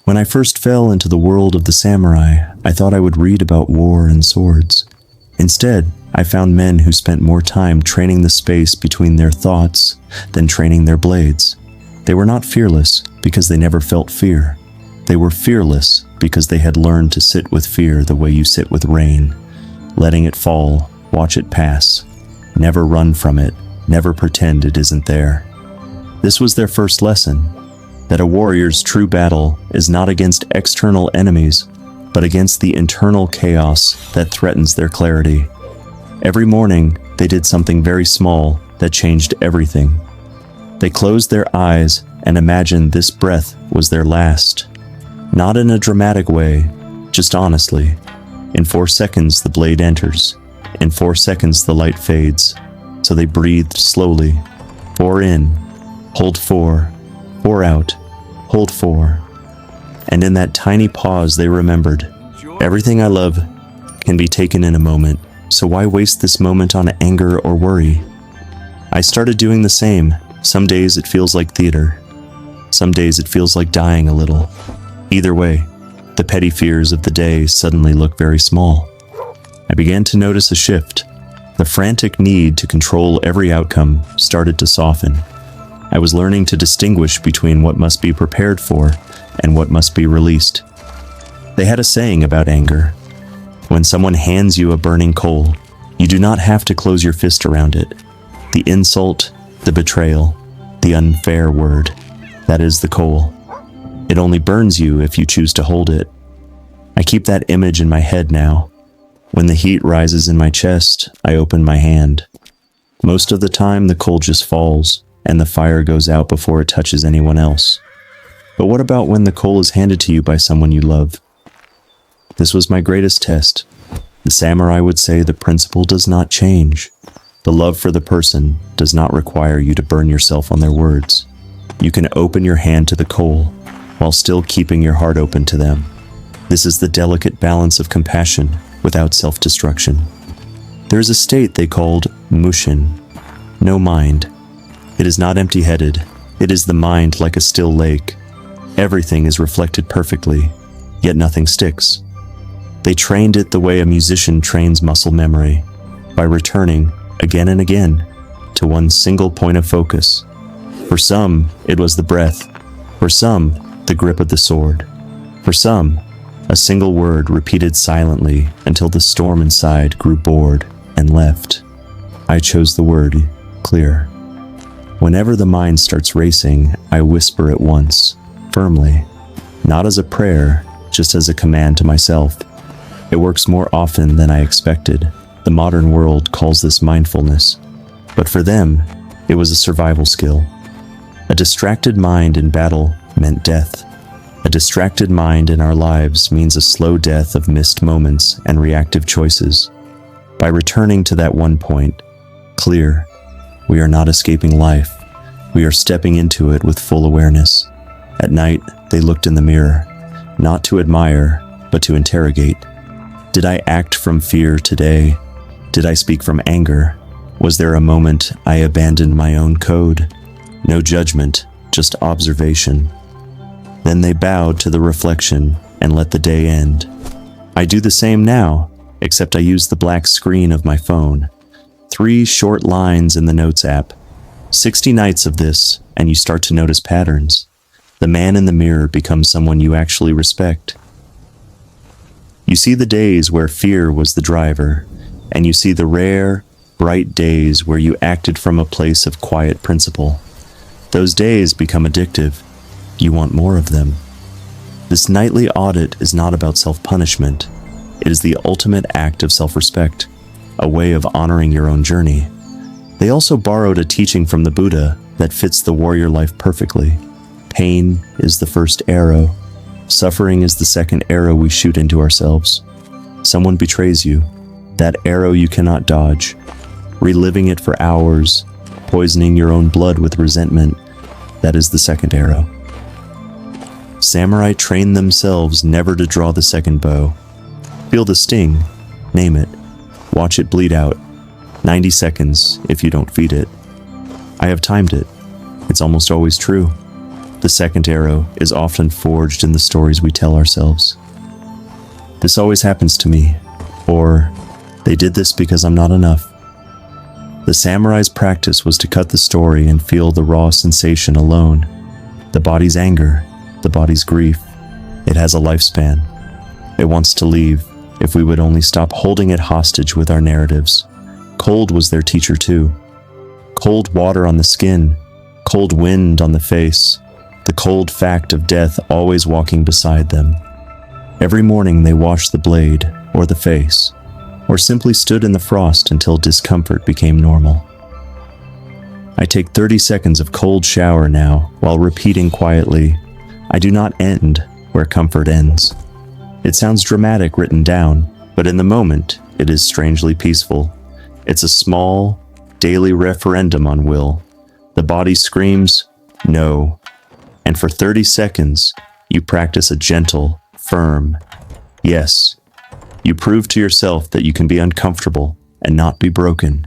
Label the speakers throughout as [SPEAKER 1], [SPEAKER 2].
[SPEAKER 1] When I first fell into the world of the samurai, I thought I would read about war and swords. Instead, I found men who spent more time training the space between their thoughts than training their blades. They were not fearless because they never felt fear. They were fearless because they had learned to sit with fear the way you sit with rain, letting it fall, watch it pass, never run from it, never pretend it isn't there. This was their first lesson, that a warrior's true battle is not against external enemies, but against the internal chaos that threatens their clarity. Every morning, they did something very small that changed everything. They closed their eyes and imagined this breath was their last. Not in a dramatic way, just honestly. In 4 seconds, the blade enters. In 4 seconds, the light fades. So they breathed slowly. 4 in, hold 4, 4 out, hold 4. And in that tiny pause, they remembered, everything I love can be taken in a moment, so why waste this moment on anger or worry? I started doing the same. Some days it feels like theater. Some days it feels like dying a little. Either way, the petty fears of the day suddenly look very small. I began to notice a shift. The frantic need to control every outcome started to soften. I was learning to distinguish between what must be prepared for and what must be released. They had a saying about anger. When someone hands you a burning coal, you do not have to close your fist around it. The insult, the betrayal, the unfair word, that is the coal. It only burns you if you choose to hold it. I keep that image in my head now. When the heat rises in my chest, I open my hand. Most of the time, the coal just falls, and the fire goes out before it touches anyone else. But what about when the coal is handed to you by someone you love? This was my greatest test. The samurai would say the principle does not change. The love for the person does not require you to burn yourself on their words. You can open your hand to the coal while still keeping your heart open to them. This is the delicate balance of compassion without self-destruction. There is a state they called mushin, no mind. It is not empty-headed. It is the mind like a still lake. Everything is reflected perfectly, yet nothing sticks. They trained it the way a musician trains muscle memory, by returning again and again to one single point of focus. For some, it was the breath. For some, the grip of the sword. For some, a single word repeated silently until the storm inside grew bored and left. I chose the word clear. Whenever the mind starts racing, I whisper it once, firmly, not as a prayer, just as a command to myself. It works more often than I expected. The modern world calls this mindfulness, but for them, it was a survival skill. A distracted mind in battle meant death. A distracted mind in our lives means a slow death of missed moments and reactive choices. By returning to that one point, clear, we are not escaping life. We are stepping into it with full awareness. At night, they looked in the mirror, not to admire, but to interrogate. Did I act from fear today? Did I speak from anger? Was there a moment I abandoned my own code? No judgment, just observation. Then they bowed to the reflection and let the day end. I do the same now, except I use the black screen of my phone. 3 short lines in the Notes app. 60 nights of this, and you start to notice patterns. The man in the mirror becomes someone you actually respect. You see the days where fear was the driver, and you see the rare, bright days where you acted from a place of quiet principle. Those days become addictive. You want more of them. This nightly audit is not about self-punishment. It is the ultimate act of self-respect, a way of honoring your own journey. They also borrowed a teaching from the Buddha that fits the warrior life perfectly. Pain is the first arrow. Suffering is the second arrow we shoot into ourselves. Someone betrays you. That arrow you cannot dodge. Reliving it for hours, poisoning your own blood with resentment, that is the second arrow. Samurai train themselves never to draw the second bow. Feel the sting, name it, watch it bleed out. 90 seconds if you don't feed it. I have timed it. It's almost always true. The second arrow is often forged in the stories we tell ourselves. This always happens to me, or they did this because I'm not enough. The samurai's practice was to cut the story and feel the raw sensation alone. The body's anger, the body's grief. It has a lifespan. It wants to leave if we would only stop holding it hostage with our narratives. Cold was their teacher too. Cold water on the skin, cold wind on the face, the cold fact of death always walking beside them. Every morning they washed the blade or the face, or simply stood in the frost until discomfort became normal. I take 30 seconds of cold shower now while repeating quietly, I do not end where comfort ends. It sounds dramatic written down, but in the moment, it is strangely peaceful. It's a small, daily referendum on will. The body screams, no. And for 30 seconds, you practice a gentle, firm, yes. You prove to yourself that you can be uncomfortable and not be broken.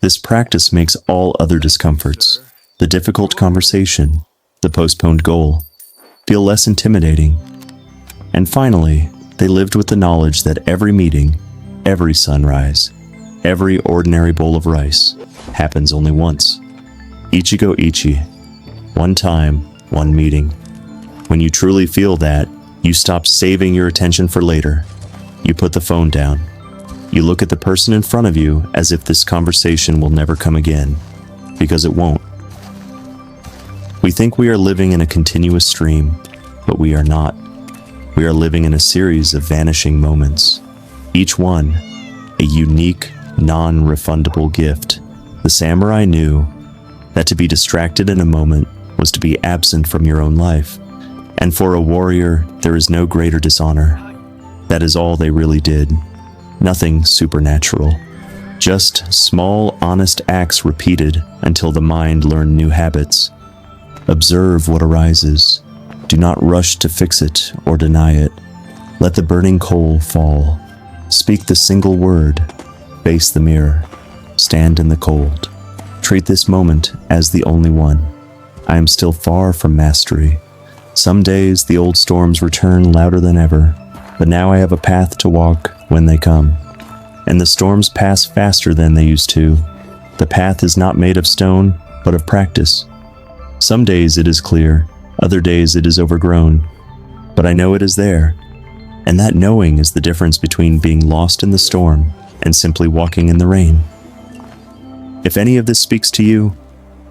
[SPEAKER 1] This practice makes all other discomforts, the difficult conversation, the postponed goal, feel less intimidating. And finally, they lived with the knowledge that every meeting, every sunrise, every ordinary bowl of rice happens only once. Ichigo ichie. One time, one meeting. When you truly feel that, you stop saving your attention for later. You put the phone down. You look at the person in front of you as if this conversation will never come again, because it won't. We think we are living in a continuous stream, but we are not. We are living in a series of vanishing moments, each one a unique, non-refundable gift. The samurai knew that to be distracted in a moment was to be absent from your own life, and for a warrior, there is no greater dishonor. That is all they really did. Nothing supernatural. Just small, honest acts repeated until the mind learned new habits. Observe what arises. Do not rush to fix it or deny it. Let the burning coal fall. Speak the single word. Face the mirror. Stand in the cold. Treat this moment as the only one. I am still far from mastery. Some days the old storms return louder than ever, but now I have a path to walk when they come. And the storms pass faster than they used to. The path is not made of stone, but of practice. Some days it is clear, other days it is overgrown, but I know it is there. And that knowing is the difference between being lost in the storm and simply walking in the rain. If any of this speaks to you,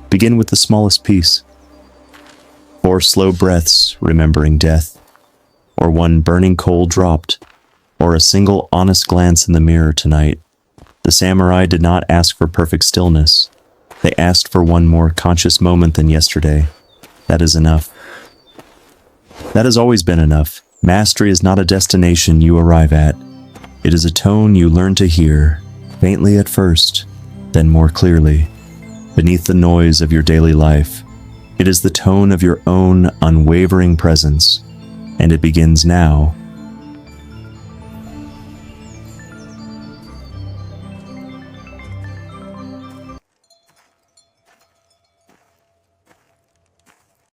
[SPEAKER 1] begin with the smallest piece. 4 slow breaths remembering death, or 1 burning coal dropped, or a single honest glance in the mirror tonight. The samurai did not ask for perfect stillness. They asked for 1 more conscious moment than yesterday. That is enough. That has always been enough. Mastery is not a destination you arrive at. It is a tone you learn to hear, faintly at first, then more clearly, beneath the noise of your daily life. It is the tone of your own unwavering presence, and it begins now,